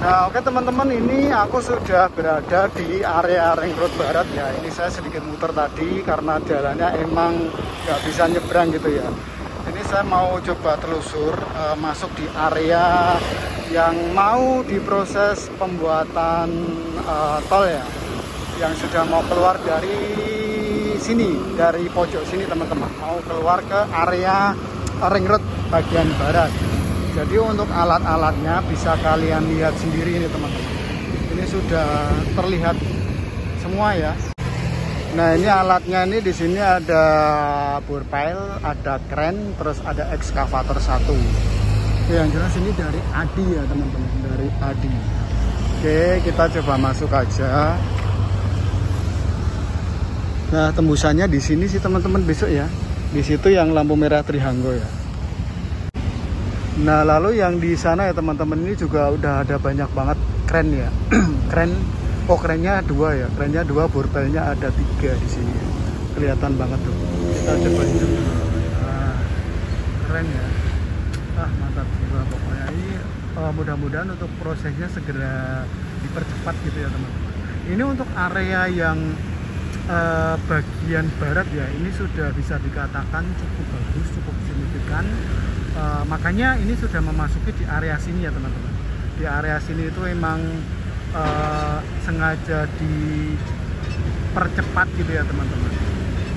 Nah oke teman-teman, ini aku sudah berada di area Ring Road Barat ya. Ini saya sedikit muter tadi karena jalannya emang nggak bisa nyebrang gitu ya. Ini saya mau coba telusur masuk di area yang mau diproses pembuatan tol ya, yang sudah mau keluar dari sini, dari pojok sini teman-teman, mau keluar ke area Ring Road bagian barat. Jadi untuk alat-alatnya bisa kalian lihat sendiri ini teman-teman. Ini sudah terlihat semua ya. Nah ini alatnya, ini di sini ada bore pile, ada kren, terus ada ekskavator satu. Yang jelas ini dari Adi ya teman-teman, dari Adi. Oke, kita coba masuk aja. Nah tembusannya di sini sih teman-teman besok ya. Di situ yang lampu merah Trihanggo ya. Nah lalu yang di sana ya teman-teman, ini juga udah ada banyak banget kren ya. Kerennya dua ya, kerennya dua, borpelnya ada 3 di sini. Kelihatan banget tuh. Kita coba hidup. Nah, keren ya. Mantap juga pokoknya. Ini mudah-mudahan untuk prosesnya segera dipercepat gitu ya teman-teman. Ini untuk area yang bagian barat ya, ini sudah bisa dikatakan cukup bagus, cukup signifikan. Makanya ini sudah memasuki di area sini ya teman-teman. Di area sini itu emang sengaja dipercepat gitu ya teman-teman.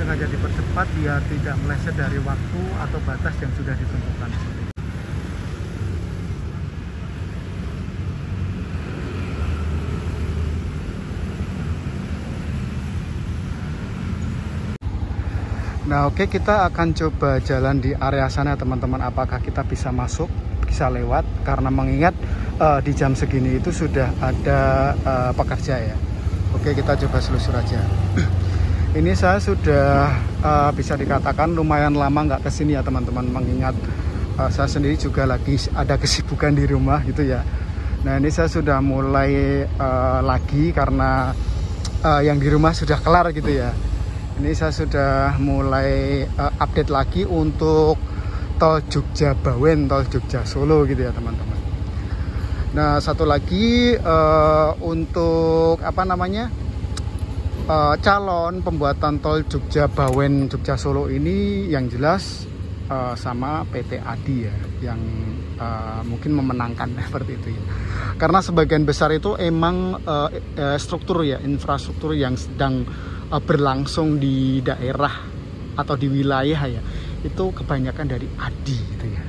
Sengaja dipercepat biar tidak meleset dari waktu atau batas yang sudah ditentukan. Nah oke, kita akan coba jalan di area sana teman-teman. Apakah kita bisa masuk, bisa lewat, karena mengingat di jam segini itu sudah ada pekerja ya. Oke, kita coba selusur aja. Ini saya sudah bisa dikatakan lumayan lama nggak kesini ya teman-teman, mengingat saya sendiri juga lagi ada kesibukan di rumah gitu ya. Nah ini saya sudah mulai lagi karena yang di rumah sudah kelar gitu ya. Ini saya sudah mulai update lagi untuk tol Jogja Bawen, tol Jogja Solo gitu ya teman-teman. Nah satu lagi untuk apa namanya, calon pembuatan tol Jogja Bawen Jogja Solo ini yang jelas sama PT Adi ya, yang mungkin memenangkan seperti itu ya. Karena sebagian besar itu emang struktur ya, infrastruktur yang sedang berlangsung di daerah atau di wilayah ya, itu kebanyakan dari Adi gitu ya.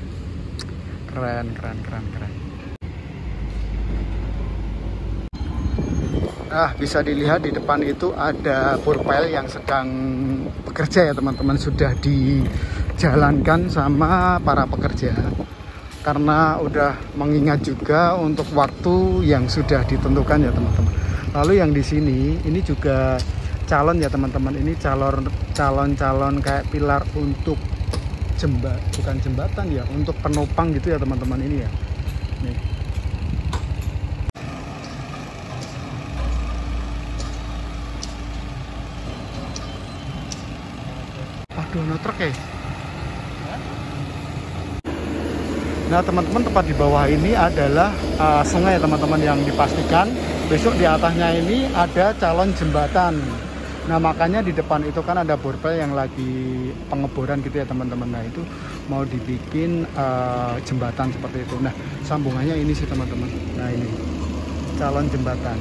Keren. Nah bisa dilihat di depan itu ada bore pile yang sedang bekerja ya teman-teman, sudah dijalankan sama para pekerja karena udah mengingat juga untuk waktu yang sudah ditentukan ya teman-teman. Lalu yang di sini ini juga calon ya teman-teman, ini calon kayak pilar untuk bukan jembatan ya, untuk penopang gitu ya teman-teman ini ya. Nih. Aduh, no truk ya. Nah teman-teman, tepat di bawah ini adalah sungai ya teman-teman, yang dipastikan besok di atasnya ini ada calon jembatan. Nah makanya di depan itu kan ada borpel yang lagi pengeboran gitu ya teman-teman. Nah itu mau dibikin jembatan seperti itu. Nah sambungannya ini sih teman-teman. Nah ini calon jembatan.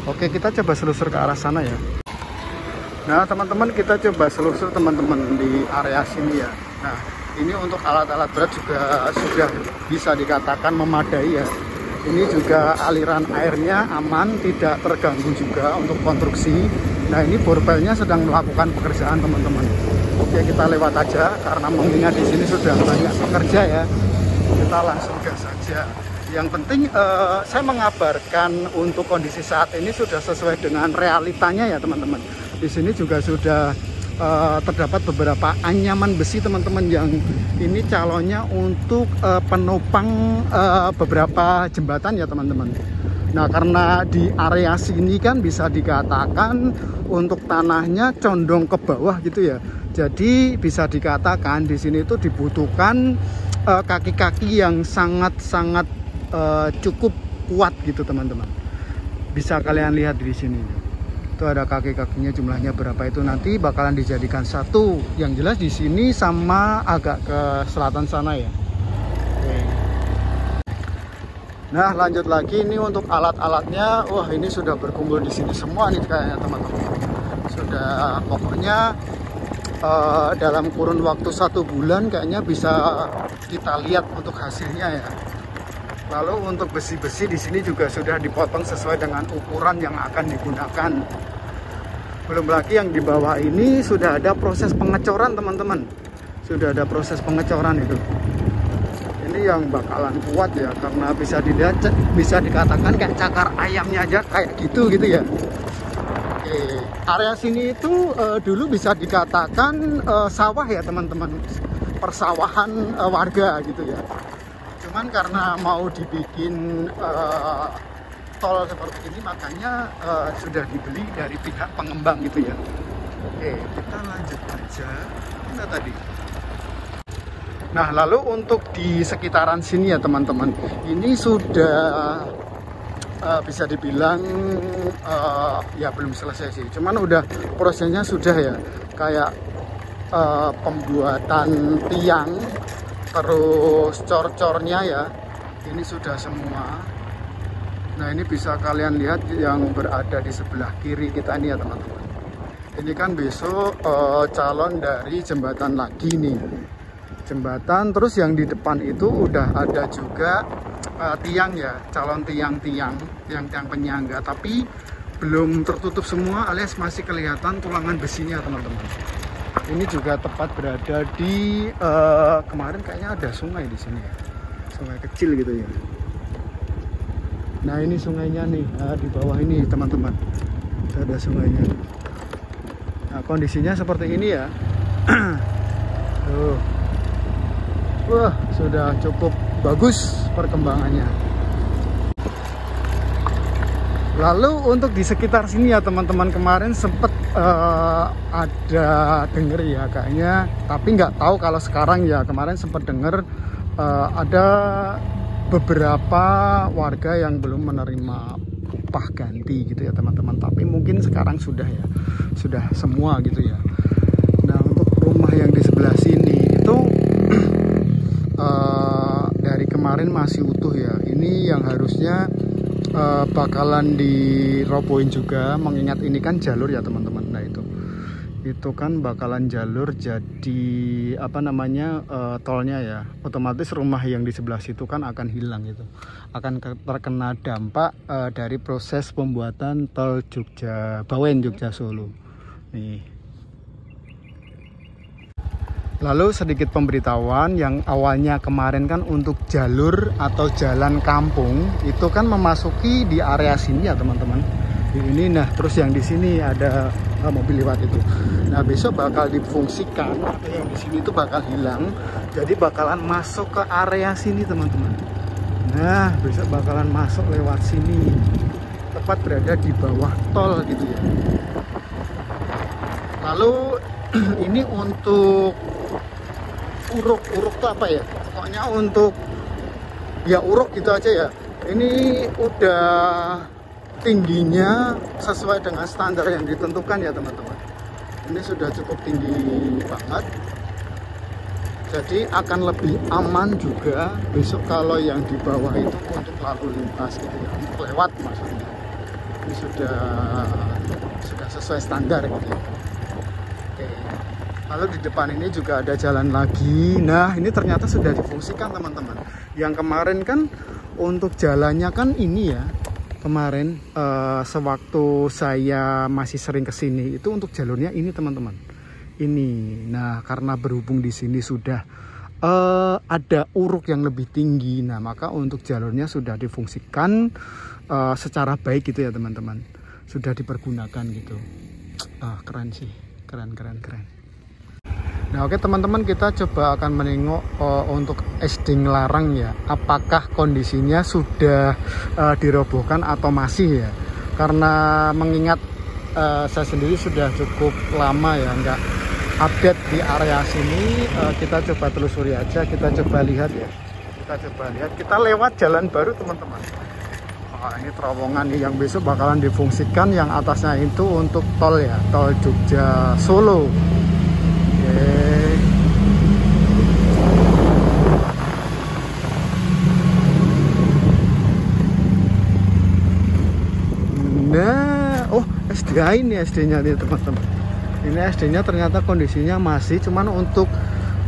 Oke, kita coba selusur ke arah sana ya. Nah teman-teman, kita coba selusur teman-teman di area sini ya. Nah ini untuk alat-alat berat juga sudah bisa dikatakan memadai ya. Ini juga aliran airnya aman, tidak terganggu juga untuk konstruksi. Nah ini borpelnya sedang melakukan pekerjaan teman-teman. Oke, kita lewat aja karena mengingat di sini sudah banyak pekerja ya. Kita langsung gas saja. Yang penting saya mengabarkan untuk kondisi saat ini sudah sesuai dengan realitanya ya teman-teman. Di sini juga sudah terdapat beberapa anyaman besi teman-teman, yang ini calonnya untuk penopang beberapa jembatan ya teman-teman. Nah karena di area sini kan bisa dikatakan untuk tanahnya condong ke bawah gitu ya, jadi bisa dikatakan di sini itu dibutuhkan kaki-kaki yang sangat-sangat cukup kuat gitu teman-teman. Bisa kalian lihat di sini. Itu ada kaki-kakinya, jumlahnya berapa itu nanti bakalan dijadikan satu. Yang jelas di sini sama agak ke selatan sana ya. Oke. Nah, lanjut lagi ini untuk alat-alatnya. Wah, ini sudah berkumpul di sini semua nih kayaknya teman-teman. Sudah pokoknya dalam kurun waktu 1 bulan kayaknya bisa kita lihat untuk hasilnya ya. Lalu untuk besi-besi di sini juga sudah dipotong sesuai dengan ukuran yang akan digunakan. Belum lagi yang di bawah ini sudah ada proses pengecoran teman-teman. Sudah ada proses pengecoran itu. Ini yang bakalan kuat ya, karena bisa dilihat, bisa dikatakan kayak cakar ayamnya aja kayak gitu ya. Oke, area sini itu dulu bisa dikatakan sawah ya teman-teman, persawahan warga gitu ya. Cuman karena mau dibikin tol seperti ini, makanya sudah dibeli dari pihak pengembang gitu ya. Oke, kita lanjut aja. Mana tadi? Nah, lalu untuk di sekitaran sini ya teman-teman, ini sudah bisa dibilang ya belum selesai sih. Cuman udah prosesnya sudah ya, kayak pembuatan tiang, terus cor-cornya ya, ini sudah semua. Nah, ini bisa kalian lihat yang berada di sebelah kiri kita ini ya teman-teman. Ini kan besok calon dari jembatan lagi nih, jembatan. Terus yang di depan itu udah ada juga tiang ya, calon tiang-tiang penyangga, tapi belum tertutup semua alias masih kelihatan tulangan besinya teman-teman. Ini juga tepat berada di kemarin kayaknya ada sungai di sini ya, sungai kecil gitu ya. Nah, ini sungainya nih, di bawah ini teman-teman, ada sungainya. Nah, kondisinya seperti ini ya. Tuh. Wah, sudah cukup bagus perkembangannya. Lalu untuk di sekitar sini ya teman-teman, kemarin sempat ada denger ya kayaknya, tapi nggak tahu kalau sekarang ya. Kemarin sempat denger ada beberapa warga yang belum menerima upah ganti gitu ya teman-teman, tapi mungkin sekarang sudah ya, sudah semua gitu ya. Nah, untuk rumah yang di sebelah sini itu dari kemarin masih utuh ya. Ini yang harusnya bakalan dirobohin juga, mengingat ini kan jalur ya teman-teman. Nah, itu kan bakalan jalur jadi apa namanya, tolnya ya. Otomatis rumah yang di sebelah situ kan akan hilang, itu akan terkena dampak dari proses pembuatan tol Bawen Jogja Solo nih. Lalu sedikit pemberitahuan, yang awalnya kemarin kan untuk jalur atau jalan kampung itu kan memasuki di area sini ya teman-teman. Ini nah, terus yang di sini ada mobil lewat itu. Nah, besok bakal difungsikan, yang di sini itu bakal hilang, jadi bakalan masuk ke area sini teman-teman. Nah, besok bakalan masuk lewat sini, tepat berada di bawah tol gitu ya. Lalu ini untuk uruk tuh apa ya, pokoknya untuk ya uruk gitu aja ya. Ini udah tingginya sesuai dengan standar yang ditentukan ya teman-teman. Ini sudah cukup tinggi banget, jadi akan lebih aman juga besok kalau yang di bawah itu untuk lalu lintas gitu ya, untuk lewat maksudnya. Ini sudah sesuai standar gitu ya. Oke. Lalu di depan ini juga ada jalan lagi. Nah, ini ternyata sudah difungsikan teman-teman. Yang kemarin kan untuk jalannya kan ini ya, kemarin sewaktu saya masih sering kesini itu untuk jalurnya ini teman-teman. Ini, nah karena berhubung di sini sudah ada uruk yang lebih tinggi, nah maka untuk jalurnya sudah difungsikan secara baik gitu ya teman-teman. Sudah dipergunakan gitu. Keren sih, keren. Nah, oke teman-teman, kita coba akan menengok untuk SD Nglarang ya, apakah kondisinya sudah dirobohkan atau masih ya. Karena mengingat saya sendiri sudah cukup lama ya nggak update di area sini, kita coba telusuri aja, kita coba lihat ya. Kita lewat jalan baru teman-teman. Ini terowongan nih yang besok bakalan difungsikan, yang atasnya itu untuk tol ya, tol Jogja Solo. Oke. Nah, oh SDA ini SD-nya nih teman-teman. Ini SD-nya ternyata kondisinya masih, cuman untuk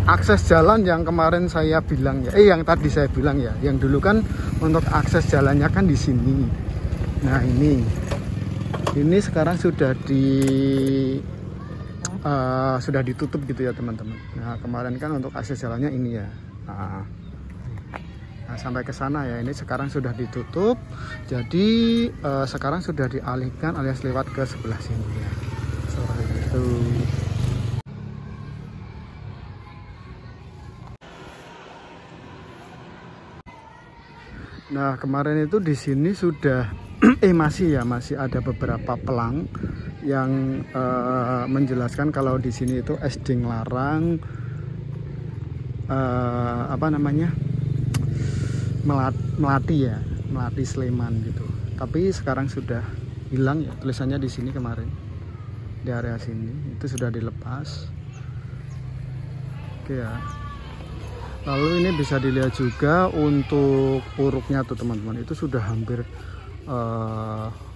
akses jalan yang kemarin saya bilang ya, yang tadi saya bilang ya, yang dulu kan untuk akses jalannya kan di sini. Nah ini sekarang sudah ditutup gitu ya teman-teman. Nah kemarin kan untuk akses jalannya ini ya. Nah, sampai ke sana ya, ini sekarang sudah ditutup. Jadi sekarang sudah dialihkan alias lewat ke sebelah sini ya. Seperti itu. Nah kemarin itu di sini sudah masih ada beberapa pelang yang menjelaskan kalau di sini itu SD Nglarang Melati Sleman gitu. Tapi sekarang sudah hilang ya tulisannya di sini kemarin, di area sini itu sudah dilepas. Oke ya. Lalu ini bisa dilihat juga untuk uruknya tuh teman-teman, itu sudah hampir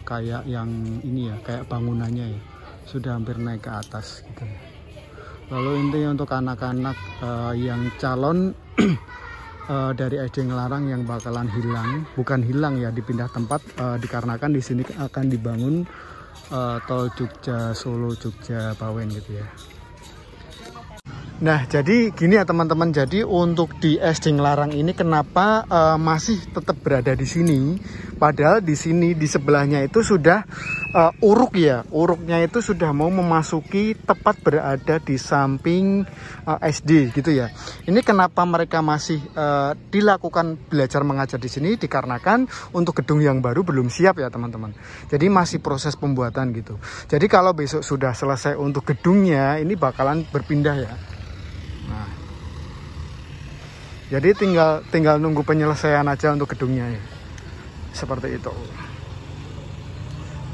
kayak yang ini ya, kayak bangunannya ya, sudah hampir naik ke atas gitu. Lalu intinya untuk anak-anak yang calon dari SD Nglarang yang bakalan bukan hilang ya, dipindah tempat dikarenakan di sini akan dibangun tol Jogja Solo Jogja Bawen gitu ya. Nah jadi gini ya teman-teman, jadi untuk di SD Nglarang ini kenapa masih tetap berada di sini, padahal di sini di sebelahnya itu sudah uruknya itu sudah mau memasuki, tepat berada di samping SD gitu ya. Ini kenapa mereka masih dilakukan belajar mengajar di sini, dikarenakan untuk gedung yang baru belum siap ya teman-teman. Jadi masih proses pembuatan gitu. Jadi kalau besok sudah selesai untuk gedungnya, ini bakalan berpindah ya. Nah, jadi tinggal nunggu penyelesaian aja untuk gedungnya ya, seperti itu.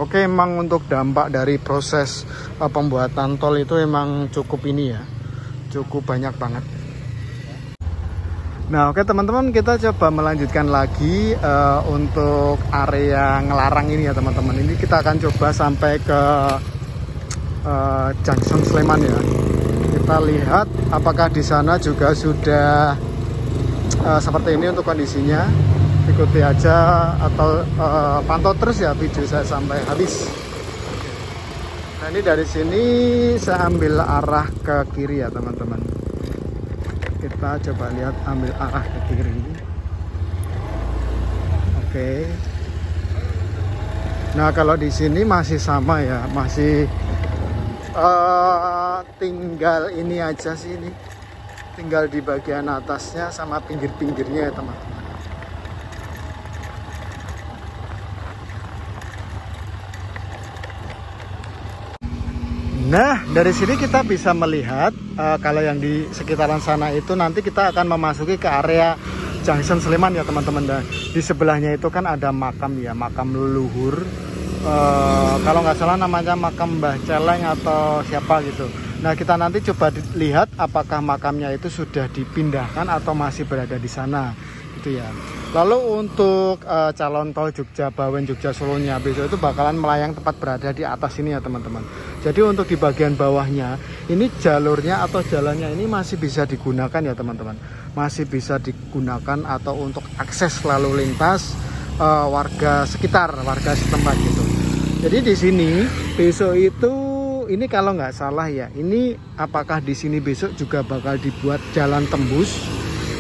Oke, emang untuk dampak dari proses pembuatan tol itu emang cukup ini ya, cukup banyak banget. Nah oke teman-teman, kita coba melanjutkan lagi untuk area Nglarang ini ya teman-teman. Ini kita akan coba sampai ke Junction Sleman ya. Kita lihat apakah di sana juga sudah seperti ini untuk kondisinya. Ikuti aja atau pantau terus ya video saya sampai habis. Nah ini dari sini saya ambil arah ke kiri ya teman-teman. Kita coba lihat, ambil arah ke kiri. Oke. Nah kalau di sini masih sama ya, masih tinggal ini aja sih, ini tinggal di bagian atasnya sama pinggir-pinggirnya ya teman-teman. Nah dari sini kita bisa melihat kalau yang di sekitaran sana itu nanti kita akan memasuki ke area Junction Sleman ya teman-teman. Dan di sebelahnya itu kan ada makam ya, makam leluhur. Kalau nggak salah namanya makam Mbah Celeng atau siapa gitu. Nah kita nanti coba lihat apakah makamnya itu sudah dipindahkan atau masih berada di sana gitu ya. Lalu untuk calon tol Jogja Bawen Jogja Solonya besok itu bakalan melayang tepat berada di atas ini ya teman-teman. Jadi untuk di bagian bawahnya ini jalurnya atau jalannya ini masih bisa digunakan ya teman-teman. Masih bisa digunakan atau untuk akses lalu lintas warga sekitar, warga setempat gitu. Jadi di sini besok itu ini kalau nggak salah ya, ini apakah di sini besok juga bakal dibuat jalan tembus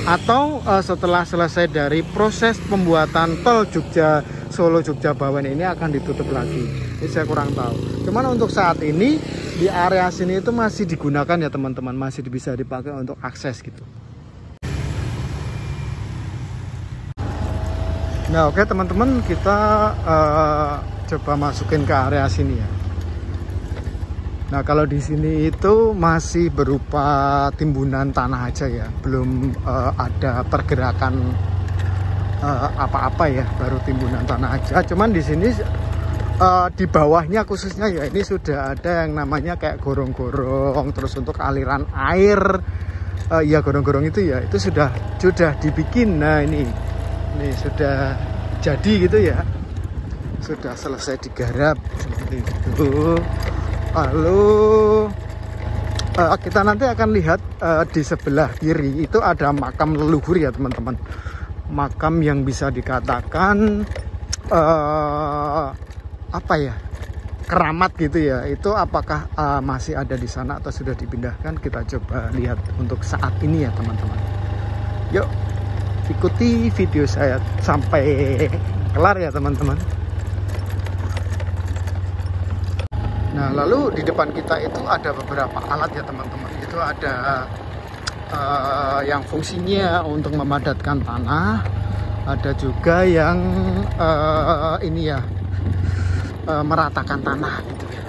atau setelah selesai dari proses pembuatan tol Jogja Solo Jogja Bawen ini akan ditutup lagi. Ini saya kurang tahu. Cuman untuk saat ini di area sini itu masih digunakan ya teman-teman, masih bisa dipakai untuk akses gitu. Nah oke teman-teman, kita coba masukin ke area sini ya. Nah kalau di sini itu masih berupa timbunan tanah aja ya, belum ada pergerakan apa-apa ya, baru timbunan tanah aja. Cuman di sini di bawahnya khususnya ya ini sudah ada yang namanya kayak gorong-gorong, terus untuk aliran air ya gorong-gorong itu ya itu sudah dibikin. Nah ini sudah jadi gitu ya, sudah selesai digarap seperti itu. Lalu kita nanti akan lihat di sebelah kiri itu ada makam leluhur ya teman-teman, makam yang bisa dikatakan apa ya, keramat gitu ya. Itu apakah masih ada di sana atau sudah dipindahkan, kita coba lihat untuk saat ini ya teman-teman. Yuk ikuti video saya sampai kelar ya teman-teman. Nah lalu di depan kita itu ada beberapa alat ya teman-teman. Itu ada yang fungsinya untuk memadatkan tanah, ada juga yang ini ya, meratakan tanah gitu ya.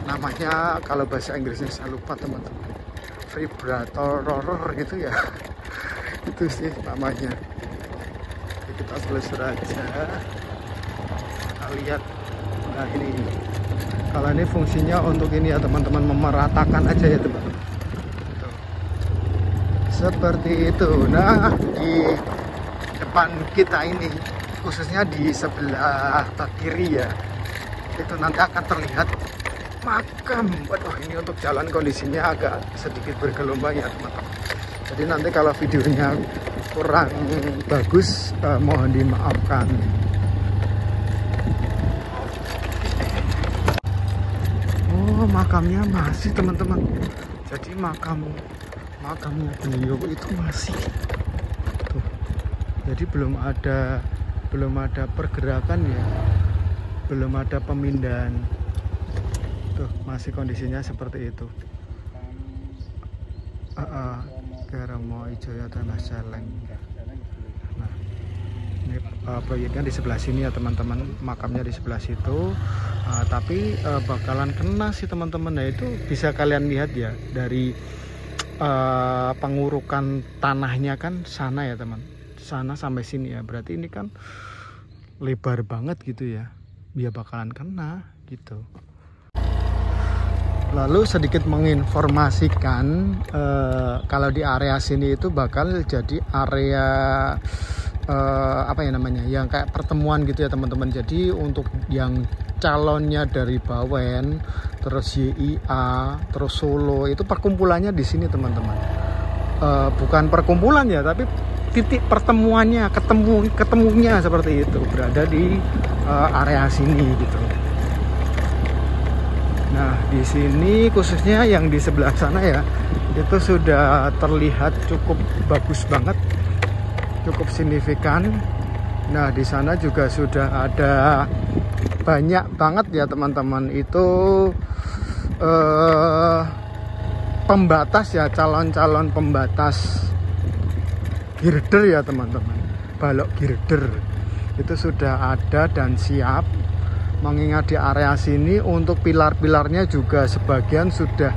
Namanya kalau bahasa Inggrisnya saya lupa teman-teman, vibrator gitu ya. Itu sih namanya. Jadi kita telusur aja, kita lihat. Nah ini kalau ini fungsinya untuk ini ya teman-teman, memeratakan aja ya teman-teman. Seperti itu. Nah di depan kita ini khususnya di sebelah kiri ya, itu nanti akan terlihat makam. Waduh ini untuk jalan kondisinya agak sedikit bergelombang ya teman-teman. Jadi nanti kalau videonya kurang bagus mohon dimaafkan. Oh makamnya masih teman-teman. Jadi makamnya beliau itu masih tuh. Jadi belum ada pergerakan ya, belum ada pemindahan. Tuh masih kondisinya seperti itu. Karamo Ijaya Tanah Celeng. Nah ini proyeknya di sebelah sini ya teman-teman, makamnya di sebelah situ. Tapi bakalan kena sih teman-teman. Nah itu bisa kalian lihat ya dari pengurukan tanahnya kan sana ya teman, sana sampai sini ya, berarti ini kan lebar banget gitu ya, dia bakalan kena gitu. Lalu sedikit menginformasikan kalau di area sini itu bakal jadi area apa ya namanya, yang kayak pertemuan gitu ya teman-teman. Jadi untuk yang calonnya dari Bawen, terus YIA, terus Solo, itu perkumpulannya di sini teman-teman. Bukan perkumpulan ya, tapi titik pertemuannya, ketemunya seperti itu, berada di area sini gitu. Nah di sini khususnya yang di sebelah sana ya, itu sudah terlihat cukup bagus banget, cukup signifikan. Nah di sana juga sudah ada banyak banget ya teman-teman, itu pembatas ya, calon-calon pembatas girder ya teman-teman, balok girder itu sudah ada dan siap. Mengingat di area sini untuk pilar-pilarnya juga sebagian sudah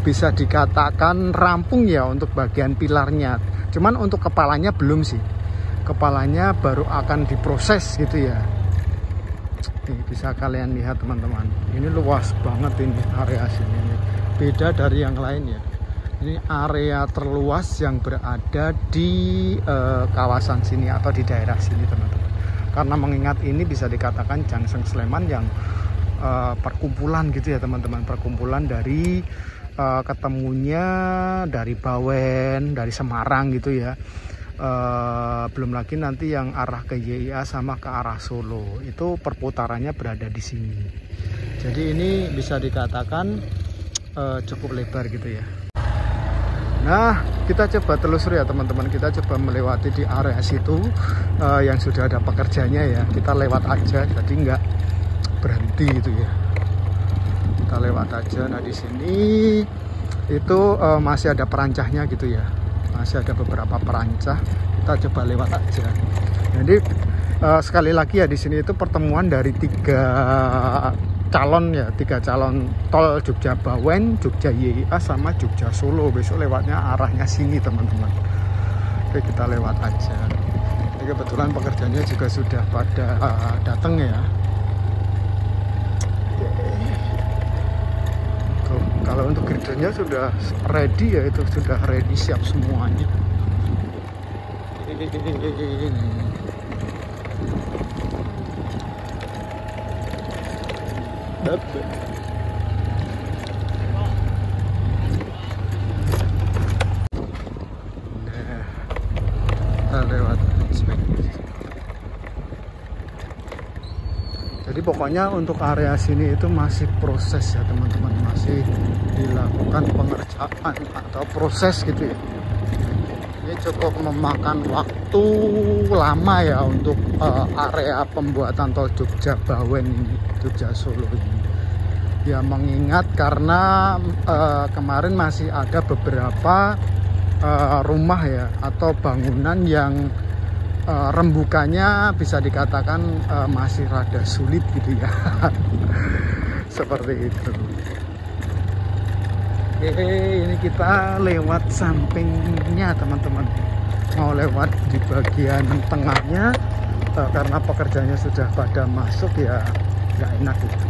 bisa dikatakan rampung ya untuk bagian pilarnya. Cuman untuk kepalanya belum sih, kepalanya baru akan diproses gitu ya. Nih, bisa kalian lihat teman-teman, ini luas banget ini area sini, beda dari yang lain ya. Ini area terluas yang berada di kawasan sini atau di daerah sini teman-teman. Karena mengingat ini bisa dikatakan Jangseng Sleman yang perkumpulan gitu ya teman-teman, perkumpulan dari ketemunya dari Bawen, dari Semarang gitu ya. Belum lagi nanti yang arah ke YIA sama ke arah Solo, itu perputarannya berada di sini. Jadi ini bisa dikatakan cukup lebar gitu ya. Nah kita coba telusur ya teman-teman, kita coba melewati di area situ yang sudah ada pekerjanya ya. Kita lewat aja, jadi nggak berhenti gitu ya, kita lewat aja. Nah di sini itu masih ada perancahnya gitu ya, masih ada beberapa perancah, kita coba lewat aja. Jadi sekali lagi ya, di sini itu pertemuan dari tiga calon ya, 3 calon tol, Jogja Bawen, Jogja YIA sama Jogja Solo. Besok lewatnya arahnya sini teman-teman. Oke kita lewat aja. kebetulan pekerjanya juga sudah pada datang ya. Tuh, kalau untuk girdernya sudah ready ya, itu sudah ready, siap semuanya. Lewat inspeksi. Jadi pokoknya untuk area sini itu masih proses ya teman-teman, masih dilakukan pengerjaan atau proses gitu ya. Ini cukup memakan waktu lama ya untuk area pembuatan tol Jogja Bawen ini, Jogja Solo ini. Ya mengingat karena kemarin masih ada beberapa rumah ya atau bangunan yang rembukannya bisa dikatakan masih rada sulit gitu ya. Seperti itu. Oke, ini kita lewat sampingnya teman-teman, mau lewat di bagian tengahnya karena pekerjanya sudah pada masuk ya, nggak enak gitu.